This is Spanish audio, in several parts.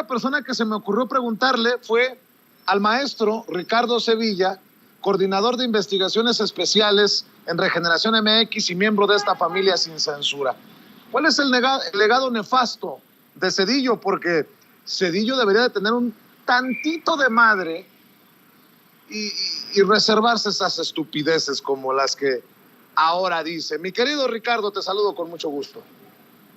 primera persona que se me ocurrió preguntarle fue al maestro Ricardo Sevilla, coordinador de investigaciones especiales en Regeneración MX y miembro de esta familia sin censura. ¿Cuál es el legado nefasto de Zedillo? Porque Zedillo debería de tener un tantito de madre y reservarse esas estupideces como las que ahora dice. Mi querido Ricardo, te saludo con mucho gusto.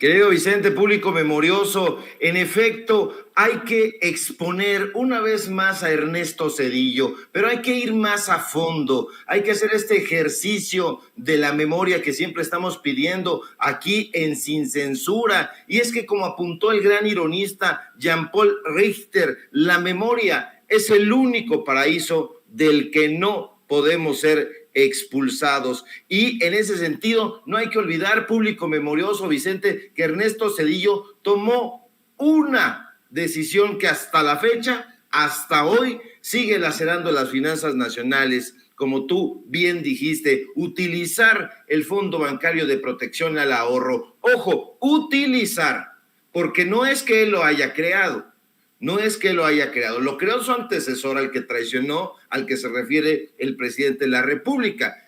Querido Vicente, público memorioso, en efecto, hay que exponer una vez más a Ernesto Zedillo, pero hay que ir más a fondo, hay que hacer este ejercicio de la memoria que siempre estamos pidiendo aquí en Sin Censura, y es que como apuntó el gran ironista Jean-Paul Richter, la memoria es el único paraíso del que no podemos ser expulsados. Y en ese sentido, no hay que olvidar, público memorioso, Vicente, que Ernesto Zedillo tomó una decisión que hasta la fecha, hasta hoy, sigue lacerando las finanzas nacionales. Como tú bien dijiste, utilizar el Fondo Bancario de Protección al Ahorro. Ojo, utilizar, porque no es que él lo haya creado. No es que lo haya creado, lo creó su antecesor, al que traicionó, al que se refiere el presidente de la República.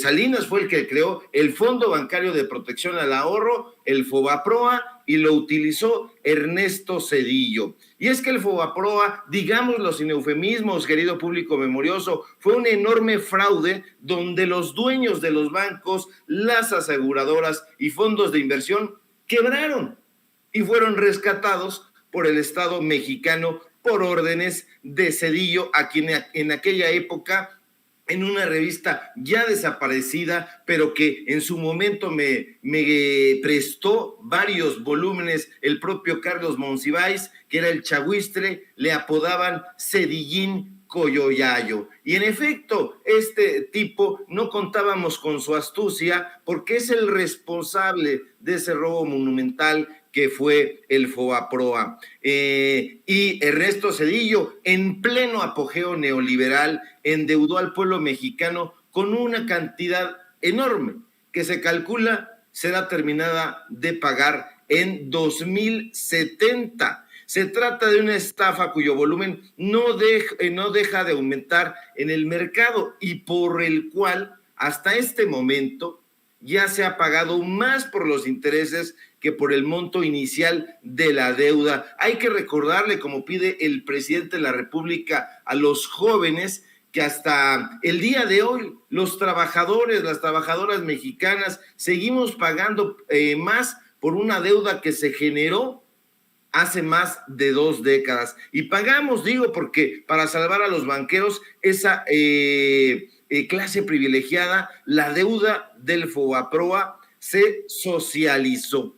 Salinas fue el que creó el Fondo Bancario de Protección al Ahorro, el FOBAPROA, y lo utilizó Ernesto Zedillo. Y es que el FOBAPROA, digámoslo sin eufemismos, querido público memorioso, fue un enorme fraude donde los dueños de los bancos, las aseguradoras y fondos de inversión quebraron y fueron rescatados por el Estado mexicano por órdenes de Zedillo, a quien en aquella época, en una revista ya desaparecida, pero que en su momento me prestó varios volúmenes el propio Carlos Monsiváis, que era el Chahuistre, le apodaban Zedillín Coyoyayo. Y en efecto, este tipo no contábamos con su astucia, porque es el responsable de ese robo monumental que fue el FOBAPROA. Y Ernesto Zedillo, en pleno apogeo neoliberal, endeudó al pueblo mexicano con una cantidad enorme que se calcula será terminada de pagar en 2070. Se trata de una estafa cuyo volumen no deja de aumentar en el mercado y por el cual hasta este momento ya se ha pagado más por los intereses que por el monto inicial de la deuda. Hay que recordarle, como pide el presidente de la República, a los jóvenes que hasta el día de hoy los trabajadores, las trabajadoras mexicanas, seguimos pagando más por una deuda que se generó hace más de 2 décadas. Y pagamos, digo, porque para salvar a los banqueros, esa clase privilegiada, la deuda del FOBAPROA se socializó.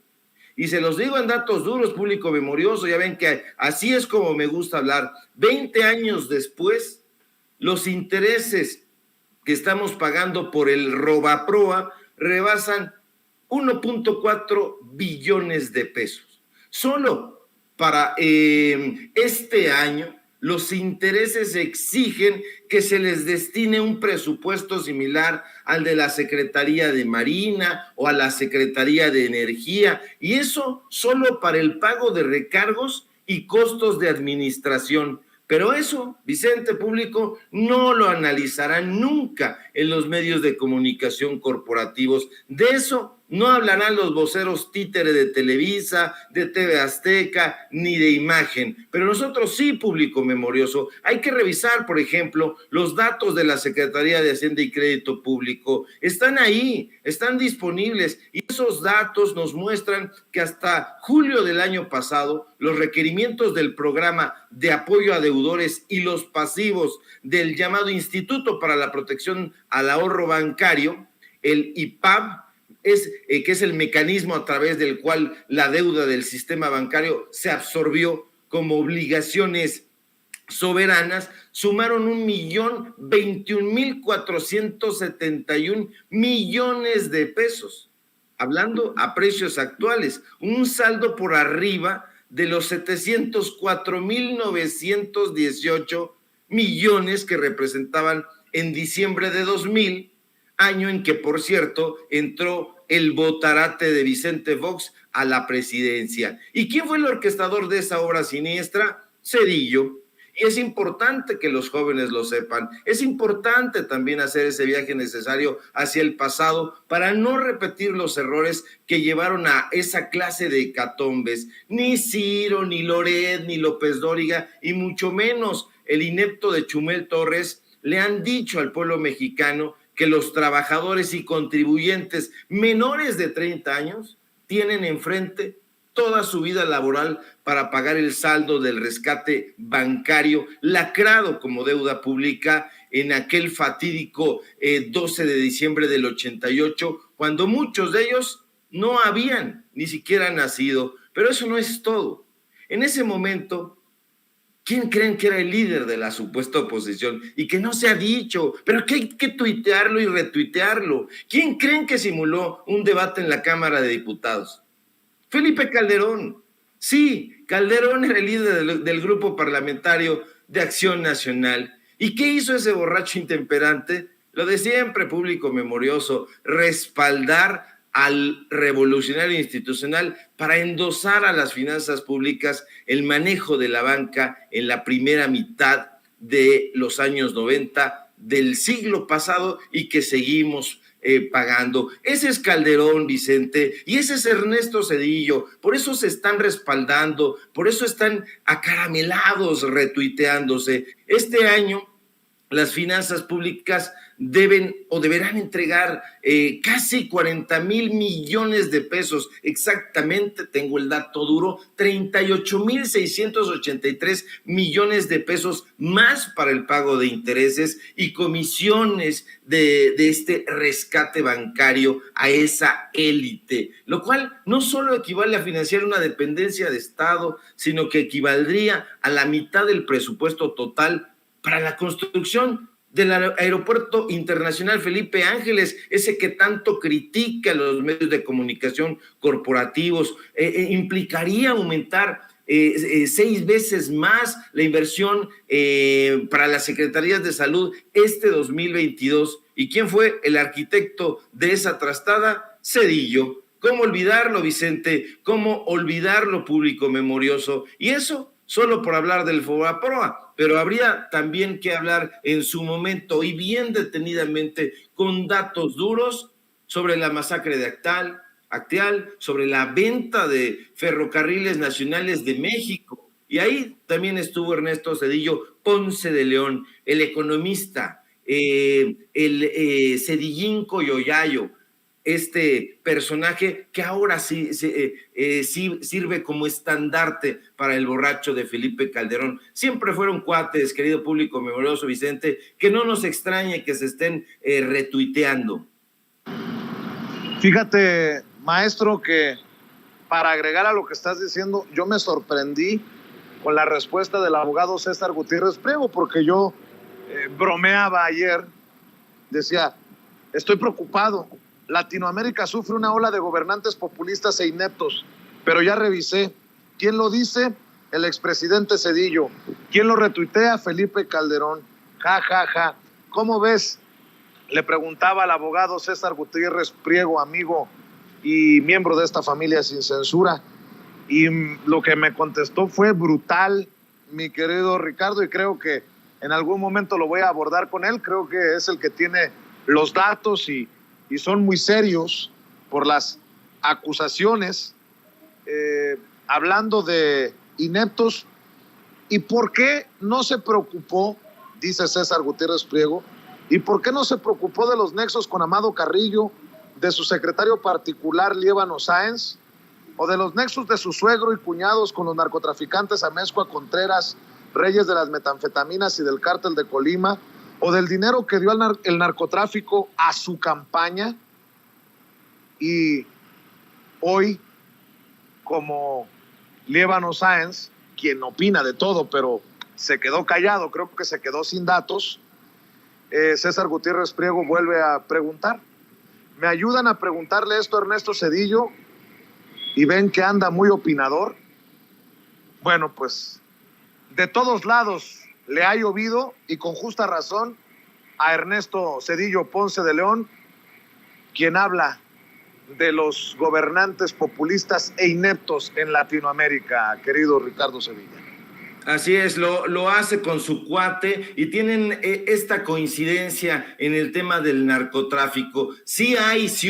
Y se los digo en datos duros, público memorioso, ya ven que así es como me gusta hablar. 20 años después, los intereses que estamos pagando por el ROBAPROA rebasan 1.4 billones de pesos. Solo para este año, los intereses exigen que se les destine un presupuesto similar al de la Secretaría de Marina o a la Secretaría de Energía, y eso solo para el pago de recargos y costos de administración. Pero eso, Vicente, público, no lo analizarán nunca en los medios de comunicación corporativos. De eso no hablarán los voceros títere de Televisa, de TV Azteca, ni de Imagen. Pero nosotros sí, público memorioso, hay que revisar, por ejemplo, los datos de la Secretaría de Hacienda y Crédito Público. Están ahí, están disponibles, y esos datos nos muestran que hasta julio del año pasado, los requerimientos del programa de apoyo a deudores y los pasivos del llamado Instituto para la Protección al Ahorro Bancario, el IPAB, que es el mecanismo a través del cual la deuda del sistema bancario se absorbió como obligaciones soberanas, sumaron 1,021,471 millones de pesos, hablando a precios actuales, un saldo por arriba de los 704,918 millones que representaban en diciembre de 2000, año en que, por cierto, entró el botarate de Vicente Fox a la presidencia. ¿Y quién fue el orquestador de esa obra siniestra? Zedillo. Y es importante que los jóvenes lo sepan. Es importante también hacer ese viaje necesario hacia el pasado para no repetir los errores que llevaron a esa clase de hecatombes. Ni Ciro, ni Loret, ni López Dóriga, y mucho menos el inepto de Chumel Torres le han dicho al pueblo mexicano que los trabajadores y contribuyentes menores de 30 años tienen enfrente toda su vida laboral para pagar el saldo del rescate bancario lacrado como deuda pública en aquel fatídico 12 de diciembre del 88, cuando muchos de ellos no habían ni siquiera nacido. Pero eso no es todo. En ese momento, ¿quién creen que era el líder de la supuesta oposición? Y que no se ha dicho, pero que hay que tuitearlo y retuitearlo. ¿Quién creen que simuló un debate en la Cámara de Diputados? Felipe Calderón. Sí, Calderón era el líder del grupo parlamentario de Acción Nacional. ¿Y qué hizo ese borracho intemperante? Lo de siempre, público memorioso, respaldar al revolucionario institucional para endosar a las finanzas públicas el manejo de la banca en la primera mitad de los años 90 del siglo pasado y que seguimos pagando. Ese es Calderón, Vicente, y ese es Ernesto Zedillo. Por eso se están respaldando, por eso están acaramelados retuiteándose. Este año las finanzas públicas deben o deberán entregar casi 40,000 millones de pesos, exactamente, tengo el dato duro, 38,683 millones de pesos más para el pago de intereses y comisiones de este rescate bancario a esa élite, lo cual no solo equivale a financiar una dependencia de Estado, sino que equivaldría a la mitad del presupuesto total para la construcción del Aeropuerto Internacional Felipe Ángeles, ese que tanto critica a los medios de comunicación corporativos. Implicaría aumentar 6 veces más la inversión para las secretarías de salud este 2022. ¿Y quién fue el arquitecto de esa trastada? Zedillo. ¿Cómo olvidarlo, Vicente? ¿Cómo olvidarlo, público memorioso? Y eso solo por hablar del Fobaproa, pero habría también que hablar en su momento y bien detenidamente con datos duros sobre la masacre de Acteal, sobre la venta de Ferrocarriles Nacionales de México. Y ahí también estuvo Ernesto Zedillo Ponce de León, el economista, el Zedillín Coyoyayo, este personaje que ahora sí sirve como estandarte para el borracho de Felipe Calderón. Siempre fueron cuates, querido público memorioso, Vicente, que no nos extrañe que se estén retuiteando. Fíjate, maestro, que para agregar a lo que estás diciendo, yo me sorprendí con la respuesta del abogado César Gutiérrez Priego, porque yo bromeaba ayer, decía, estoy preocupado. Latinoamérica sufre una ola de gobernantes populistas e ineptos, pero ya revisé. ¿Quién lo dice? El expresidente Zedillo. ¿Quién lo retuitea? Felipe Calderón. Ja, ja, ja. ¿Cómo ves? Le preguntaba al abogado César Gutiérrez Priego, amigo y miembro de esta familia sin censura. Y lo que me contestó fue brutal, mi querido Ricardo, y creo que en algún momento lo voy a abordar con él. Creo que es el que tiene los datos y son muy serios por las acusaciones, hablando de ineptos. ¿Y por qué no se preocupó, dice César Gutiérrez Priego, y por qué no se preocupó de los nexos con Amado Carrillo, de su secretario particular Líbano Sáenz, o de los nexos de su suegro y cuñados con los narcotraficantes Amezcua Contreras, reyes de las metanfetaminas y del cártel de Colima, o del dinero que dio el narcotráfico a su campaña? Y hoy, como Líbano Sáenz, quien opina de todo, pero se quedó callado, creo que se quedó sin datos, César Gutiérrez Priego vuelve a preguntar. ¿Me ayudan a preguntarle esto a Ernesto Zedillo? Y ven que anda muy opinador. Bueno, pues de todos lados le ha llovido, y con justa razón, a Ernesto Zedillo Ponce de León, quien habla de los gobernantes populistas e ineptos en Latinoamérica, querido Ricardo Sevilla. Así es, lo hace con su cuate y tienen esta coincidencia en el tema del narcotráfico. Sí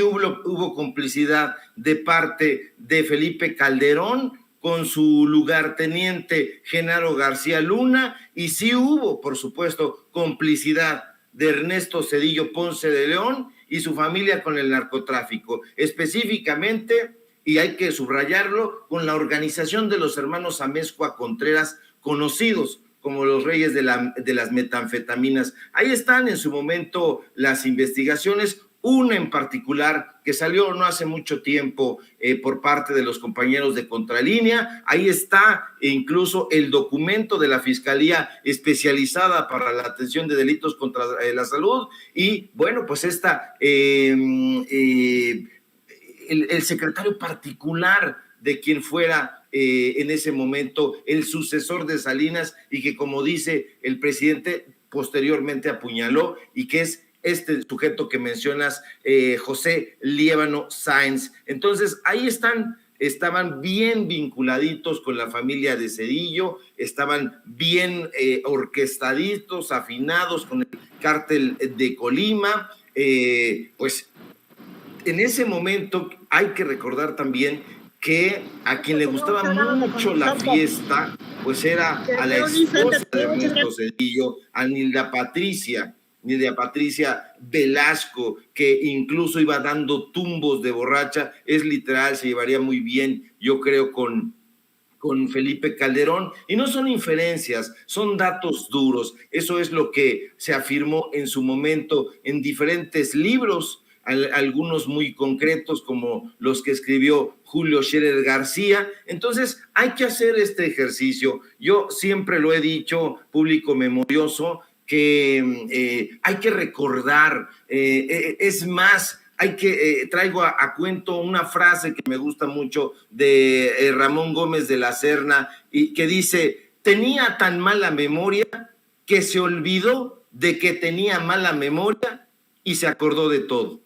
hubo complicidad de parte de Felipe Calderón con su lugarteniente Genaro García Luna, y sí hubo, por supuesto, complicidad de Ernesto Zedillo Ponce de León y su familia con el narcotráfico, específicamente, y hay que subrayarlo, con la organización de los hermanos Amezcua Contreras, conocidos como los reyes de las metanfetaminas. Ahí están en su momento las investigaciones, una en particular que salió no hace mucho tiempo por parte de los compañeros de Contralínea. Ahí está incluso el documento de la Fiscalía Especializada para la Atención de Delitos contra la Salud, y bueno, pues el secretario particular de quien fuera en ese momento el sucesor de Salinas, y que, como dice el presidente, posteriormente apuñaló, y que es este sujeto que mencionas, José Líbano Sáenz. Entonces, ahí estaban bien vinculaditos con la familia de Zedillo, estaban bien orquestaditos, afinados con el cártel de Colima. Pues en ese momento hay que recordar también que a quien le gustaba mucho la fiesta, pues era a la esposa de Ernesto Zedillo, a Nilda Patricia Velasco, que incluso iba dando tumbos de borracha. Es literal, se llevaría muy bien, yo creo, con Felipe Calderón, y no son inferencias, son datos duros. Eso es lo que se afirmó en su momento en diferentes libros, algunos muy concretos como los que escribió Julio Scherer García. Entonces hay que hacer este ejercicio. Yo siempre lo he dicho, público memorioso, que hay que recordar, es más, traigo a cuento una frase que me gusta mucho de Ramón Gómez de la Serna, y que dice: tenía tan mala memoria que se olvidó de que tenía mala memoria y se acordó de todo.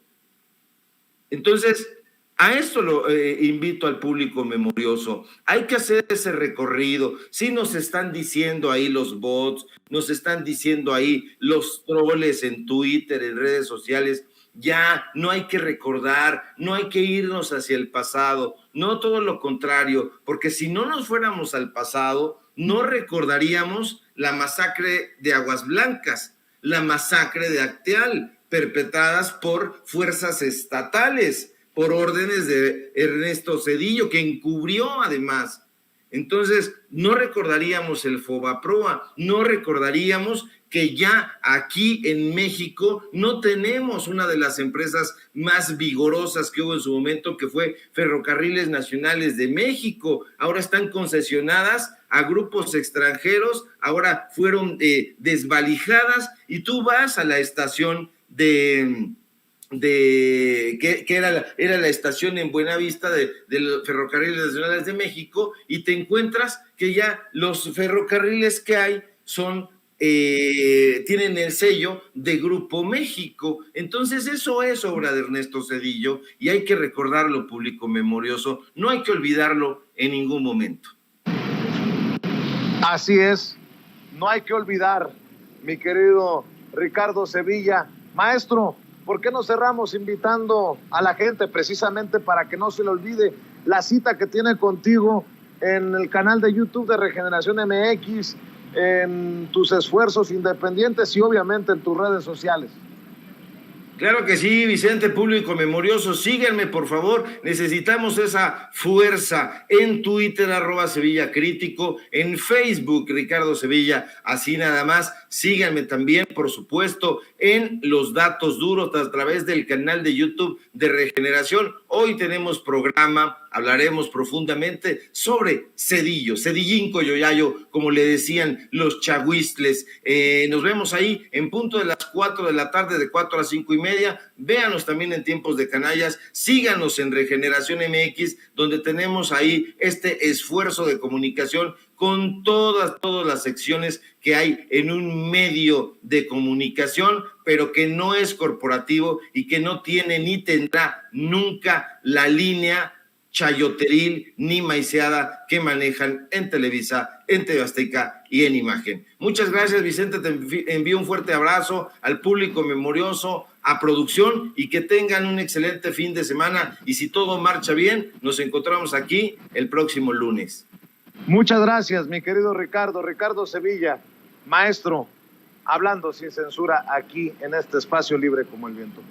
Entonces, a esto lo invito al público memorioso. Hay que hacer ese recorrido. Sí, nos están diciendo ahí los bots, nos están diciendo ahí los troles en Twitter, en redes sociales. Ya no hay que recordar, no hay que irnos hacia el pasado, no, todo lo contrario, porque si no nos fuéramos al pasado, no recordaríamos la masacre de Aguas Blancas, la masacre de Acteal, perpetradas por fuerzas estatales, por órdenes de Ernesto Zedillo, que encubrió además. Entonces, no recordaríamos el Fobaproa, no recordaríamos que ya aquí en México no tenemos una de las empresas más vigorosas que hubo en su momento, que fue Ferrocarriles Nacionales de México. Ahora están concesionadas a grupos extranjeros, ahora fueron desvalijadas, y tú vas a la estación que era la estación en Buenavista de los Ferrocarriles Nacionales de México, y te encuentras que ya los ferrocarriles que hay tienen el sello de Grupo México. Entonces eso es obra de Ernesto Zedillo, y hay que recordarlo, público memorioso, no hay que olvidarlo en ningún momento. Así es, no hay que olvidar, mi querido Ricardo Sevilla. Maestro, ¿por qué no cerramos invitando a la gente precisamente para que no se le olvide la cita que tiene contigo en el canal de YouTube de Regeneración MX, en tus esfuerzos independientes y obviamente en tus redes sociales? Claro que sí, Vicente, público memorioso, síganme por favor, necesitamos esa fuerza. En Twitter, @Sevilla Crítico, en Facebook, Ricardo Sevilla, así nada más. Síganme también, por supuesto, en Los Datos Duros a través del canal de YouTube de Regeneración. Hoy tenemos programa, hablaremos profundamente sobre Zedillo, Zedillín Coyoyayo, como le decían los chahuistles. Nos vemos ahí en punto de las 4 de la tarde, de 4 a 5:30. Véanos también en Tiempos de Canallas, síganos en Regeneración MX, donde tenemos ahí este esfuerzo de comunicación con todas las secciones que hay en un medio de comunicación, pero que no es corporativo y que no tiene ni tendrá nunca la línea chayoteril ni maiceada que manejan en Televisa, en TV Azteca y en Imagen. Muchas gracias, Vicente, te envío un fuerte abrazo al público memorioso, a producción, y que tengan un excelente fin de semana, y si todo marcha bien, nos encontramos aquí el próximo lunes. Muchas gracias, mi querido Ricardo Sevilla, maestro, hablando sin censura aquí en este espacio libre como el viento.